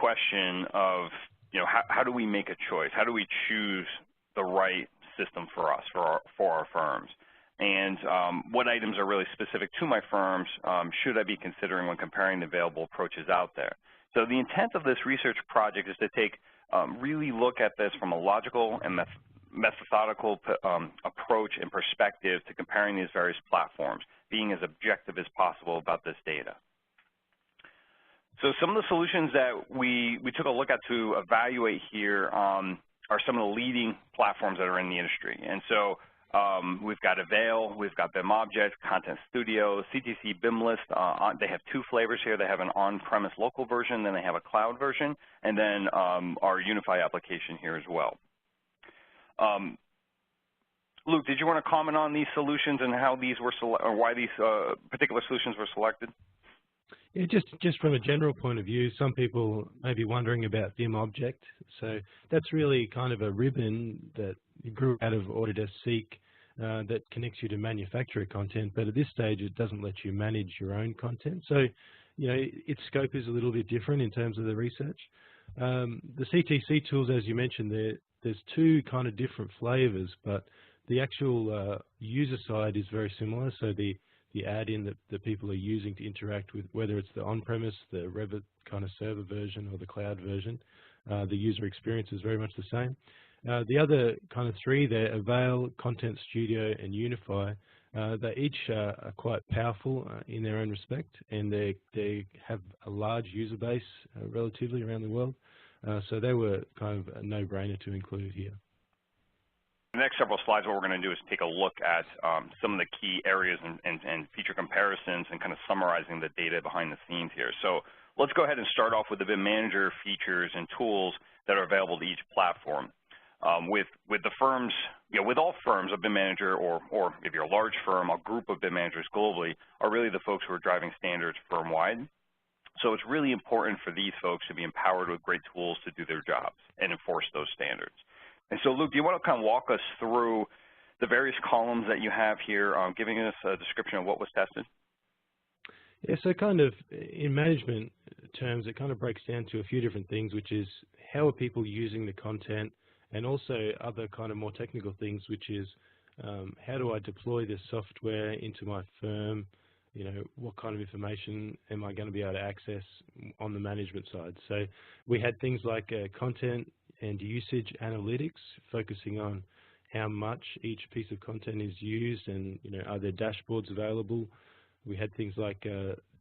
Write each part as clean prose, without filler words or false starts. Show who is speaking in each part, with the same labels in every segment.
Speaker 1: question of, how do we make a choice? How do we choose the right system for us, for our firms? And what items are really specific to my firms should I be considering when comparing the available approaches out there? So the intent of this research project is to take really look at this from a logical and methodical approach and perspective to comparing these various platforms, being as objective as possible about this data. So some of the solutions that we took a look at to evaluate here are some of the leading platforms that are in the industry. And so we've got Avail, we've got BIMobject, Content Studio, CTC BIMlist. They have two flavors here. They have an on-premise local version, then they have a cloud version, and then our Unify application here as well. Luke, did you want to comment on these solutions and how these were or why these particular solutions were selected?
Speaker 2: Yeah, just from a general point of view, some people may be wondering about BIMobject. So that's really kind of a ribbon that grew out of Autodesk Seek that connects you to manufacturer content, but at this stage it doesn't let you manage your own content. So, its scope is a little bit different in terms of the research. The CTC tools, as you mentioned, there's two kind of different flavors, but the actual user side is very similar. So the add-in that people are using to interact with, whether it's the on-premise, the Revit kind of server version or the cloud version, the user experience is very much the same. The other kind of three, they're Avail, Content Studio, and Unify. They each are quite powerful in their own respect, and they have a large user base relatively around the world. So they were kind of a no-brainer to include here.
Speaker 1: The next several slides, what we're going to do is take a look at some of the key areas and feature comparisons and kind of summarizing the data behind the scenes here. So let's go ahead and start off with the BIM Manager features and tools that are available to each platform. With the firms, with all firms, a BIM Manager, or if you're a large firm, a group of BIM managers globally are really the folks who are driving standards firm-wide. So it's really important for these folks to be empowered with great tools to do their jobs and enforce those standards. And so, Luke, do you want to kind of walk us through the various columns that you have here, giving us a description of what was tested?
Speaker 2: Yeah, so kind of in management terms, it kind of breaks down to a few different things, which is how are people using the content, and also other kind of more technical things, which is how do I deploy this software into my firm? What kind of information am I going to be able to access on the management side? So we had things like content and usage analytics, focusing on how much each piece of content is used, and are there dashboards available? We had things like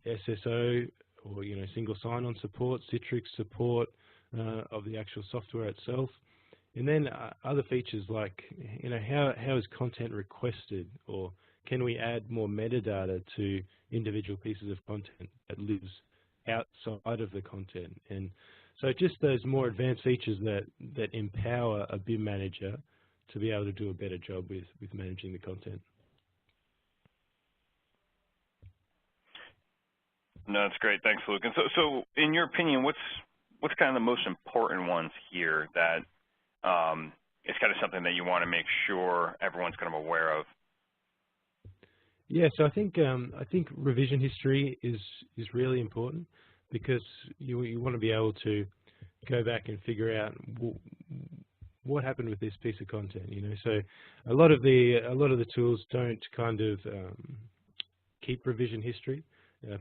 Speaker 2: SSO, or single sign-on support, Citrix support of the actual software itself, and then other features like how is content requested, or can we add more metadata to individual pieces of content that lives outside of the content? And so just those more advanced features that empower a BIM manager to be able to do a better job with managing the content.
Speaker 1: No, that's great. Thanks, Luke. And so in your opinion, what's kind of the most important ones here that is kind of something that you want to make sure everyone's kind of aware of?
Speaker 2: Yeah, so I think revision history is really important, because you want to be able to go back and figure out what happened with this piece of content. So a lot of the tools don't kind of keep revision history,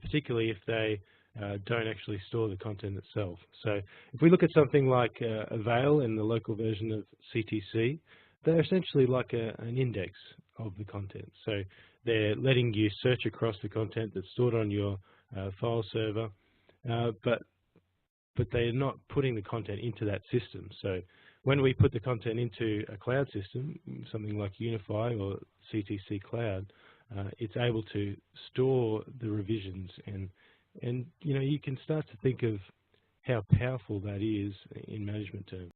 Speaker 2: particularly if they don't actually store the content itself. So if we look at something like Avail and the local version of CTC, they're essentially like an index of the content. So they're letting you search across the content that's stored on your file server, but they're not putting the content into that system. So when we put the content into a cloud system, something like Unify or CTC Cloud, it's able to store the revisions, and you can start to think of how powerful that is in management terms.